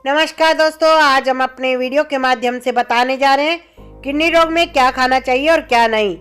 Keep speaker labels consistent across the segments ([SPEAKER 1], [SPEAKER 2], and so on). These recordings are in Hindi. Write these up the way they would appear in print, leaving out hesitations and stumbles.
[SPEAKER 1] नमस्कार दोस्तों, आज हम अपने वीडियो के माध्यम से बताने जा रहे हैं किडनी रोग में क्या खाना चाहिए और क्या नहीं।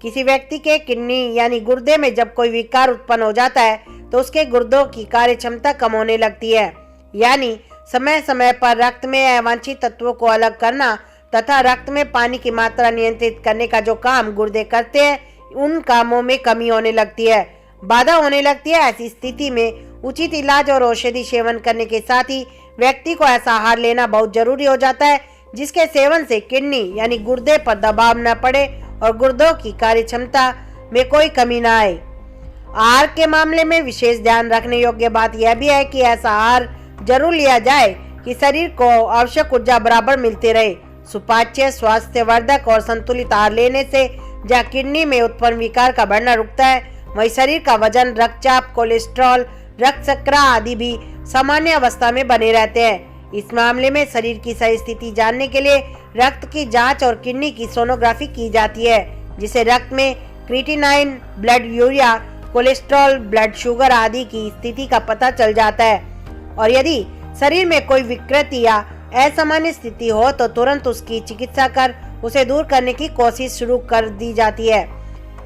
[SPEAKER 1] किसी व्यक्ति के किडनी यानी गुर्दे में जब कोई विकार उत्पन्न हो जाता है तो उसके गुर्दों की कार्य क्षमता कम होने लगती है। यानी समय समय पर रक्त में अवांछित तत्वों को अलग करना तथा रक्त में पानी की मात्रा नियंत्रित करने का जो काम गुर्दे करते हैं, उन कामों में कमी होने लगती है, बाधा होने लगती है। ऐसी स्थिति में उचित इलाज और औषधि सेवन करने के साथ ही व्यक्ति को ऐसा आहार लेना बहुत जरूरी हो जाता है जिसके सेवन से किडनी यानी गुर्दे पर दबाव न पड़े और गुर्दों की कार्य क्षमता में कोई कमी न आए। आहार के मामले में विशेष ध्यान रखने योग्य बात यह भी है कि ऐसा आहार जरूर लिया जाए कि शरीर को आवश्यक ऊर्जा बराबर मिलती रहे। सुपाच्य, स्वास्थ्यवर्धक और संतुलित आहार लेने से जहाँ किडनी में उत्पन्न विकार का बढ़ना रुकता है, वहीं शरीर का वजन, रक्तचाप, कोलेस्ट्रॉल, रक्त शर्करा आदि भी सामान्य अवस्था में बने रहते हैं। इस मामले में शरीर की सही स्थिति जानने के लिए रक्त की जांच और किडनी की सोनोग्राफी की जाती है, जिसे रक्त में creatinine, blood urea, cholesterol, blood sugar आदि की स्थिति का पता चल जाता है। और यदि शरीर में कोई विकृति या असामान्य स्थिति हो तो तुरंत उसकी चिकित्सा कर उसे दूर करने की कोशिश शुरू कर दी जाती है।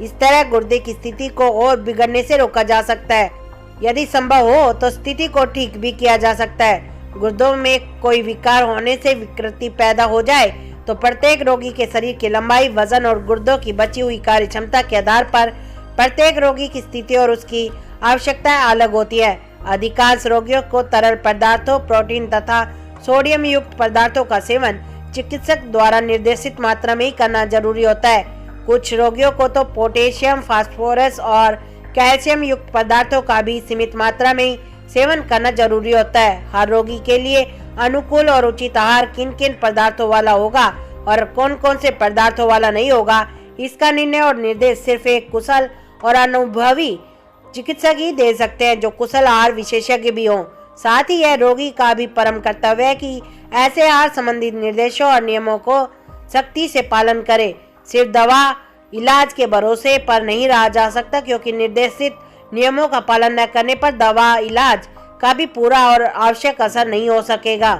[SPEAKER 1] इस तरह गुर्दे की स्थिति को और बिगड़ने से रोका जा सकता है। यदि संभव हो तो स्थिति को ठीक भी किया जा सकता है। गुर्दों में कोई विकार होने से विकृति पैदा हो जाए तो प्रत्येक रोगी के शरीर की लंबाई, वजन और गुर्दों की बची हुई कार्य क्षमता के आधार पर प्रत्येक रोगी की स्थिति और उसकी आवश्यकताएं अलग होती है। अधिकांश रोगियों को तरल पदार्थों, प्रोटीन तथा सोडियम युक्त पदार्थों का सेवन चिकित्सक द्वारा निर्देशित मात्रा में ही करना जरूरी होता है। कुछ रोगियों को तो पोटेशियम, फास्फोरस और कैल्शियम युक्त पदार्थों का भी सीमित मात्रा में सेवन करना जरूरी होता है। हर रोगी के लिए अनुकूल और उचित आहार किन किन पदार्थों वाला होगा और कौन कौन से पदार्थों वाला नहीं होगा, इसका निर्णय और निर्देश सिर्फ एक कुशल और अनुभवी चिकित्सक ही दे सकते हैं, जो कुशल आहार विशेषज्ञ भी हों। साथ ही यह रोगी का भी परम कर्तव्य है कि ऐसे आहार संबंधित निर्देशों और नियमों को सख्ती से पालन करे। सिर्फ दवा इलाज के भरोसे पर नहीं रहा जा सकता, क्योंकि निर्देशित नियमों का पालन न करने पर दवा इलाज का भी पूरा और आवश्यक असर नहीं हो सकेगा।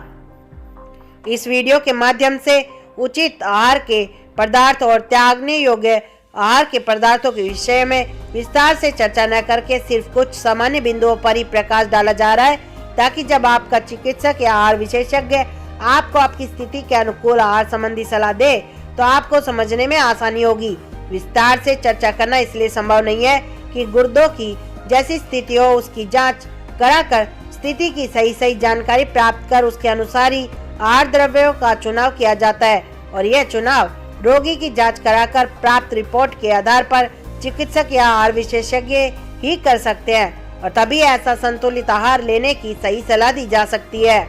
[SPEAKER 1] इस वीडियो के माध्यम से उचित आहार के पदार्थ और त्यागने योग्य आहार के पदार्थों के विषय में विस्तार से चर्चा न करके सिर्फ कुछ सामान्य बिंदुओं पर ही प्रकाश डाला जा रहा है, ताकि जब आपका चिकित्सक या आहार विशेषज्ञ आपको आपकी स्थिति के अनुकूल आहार संबंधी सलाह दे तो आपको समझने में आसानी होगी। विस्तार से चर्चा करना इसलिए संभव नहीं है कि गुर्दों की जैसी स्थिति हो उसकी जांच कराकर स्थिति की सही जानकारी प्राप्त कर उसके अनुसार ही आहार द्रव्यों का चुनाव किया जाता है, और यह चुनाव रोगी की जांच कराकर प्राप्त रिपोर्ट के आधार पर चिकित्सक या आहार विशेषज्ञ ही कर सकते हैं, और तभी ऐसा संतुलित आहार लेने की सही सलाह दी जा सकती है।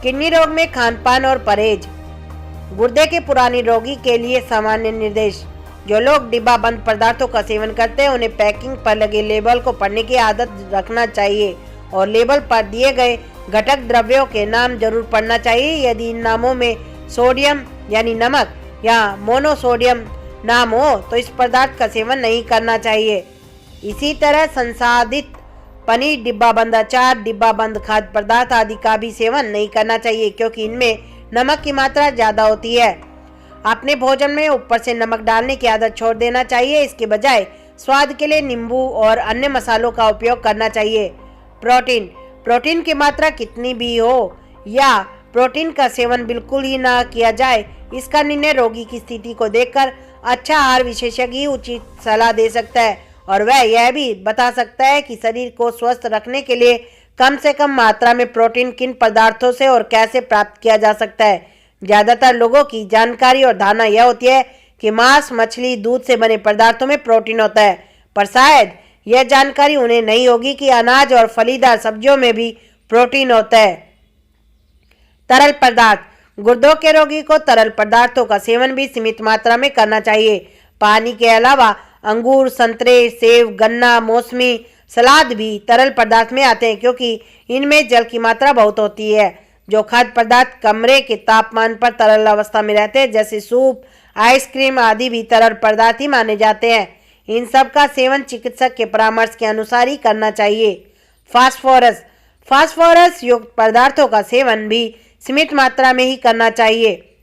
[SPEAKER 1] किडनी रोग में खान-पान और परहेज। गुर्दे के पुराने रोगी के लिए सामान्य निर्देश। जो लोग डिब्बा बंद पदार्थों का सेवन करते हैं उन्हें पैकिंग पर लगे लेबल को पढ़ने की आदत रखना चाहिए और लेबल पर दिए गए घटक द्रव्यों के नाम जरूर पढ़ना चाहिए। यदि इन नामों में सोडियम यानी नमक या मोनोसोडियम नाम हो तो इस पदार्थ का सेवन नहीं करना चाहिए। इसी तरह संसाधित पनीर, डिब्बा बंद अचार, डिब्बा बंद खाद्य पदार्थ आदि का भी सेवन नहीं करना चाहिए, क्योंकि इनमें नमक की मात्रा ज्यादा होती है। अपने भोजन में ऊपर से नमक डालने की आदत छोड़ देना चाहिए। इसके बजाय स्वाद के लिए नींबू और अन्य मसालों का उपयोग करना चाहिए। प्रोटीन की मात्रा कितनी भी हो या प्रोटीन का सेवन बिल्कुल ही ना किया जाए, इसका निर्णय रोगी की स्थिति को देखकर अच्छा आहार विशेषज्ञ ही उचित सलाह दे सकता है, और वह यह भी बता सकता है कि शरीर को स्वस्थ रखने के लिए कम से कम मात्रा में प्रोटीन किन पदार्थों से और कैसे प्राप्त किया जा सकता है। ज्यादातर लोगों की जानकारी और धारणा यह होती है कि मांस, मछली, दूध से बने पदार्थों में प्रोटीन होता है, पर शायद यह जानकारी उन्हें नहीं होगी कि अनाज और फलीदार सब्जियों में भी प्रोटीन होता है। तरल पदार्थ। गुर्दों के रोगी को तरल पदार्थों का सेवन भी सीमित मात्रा में करना चाहिए। पानी के अलावा अंगूर, संतरे, सेब, गन्ना, मौसमी, सलाद भी तरल पदार्थ में आते हैं, क्योंकि इनमें जल की मात्रा बहुत होती है। जो खाद्य पदार्थ कमरे के तापमान पर तरल अवस्था में रहते हैं, जैसे सूप, आइसक्रीम आदि भी तरल पदार्थ ही माने जाते हैं। इन सब का सेवन चिकित्सक के परामर्श के अनुसार ही करना चाहिए। फास्फोरस युक्त पदार्थों का सेवन भी सीमित मात्रा में ही करना चाहिए।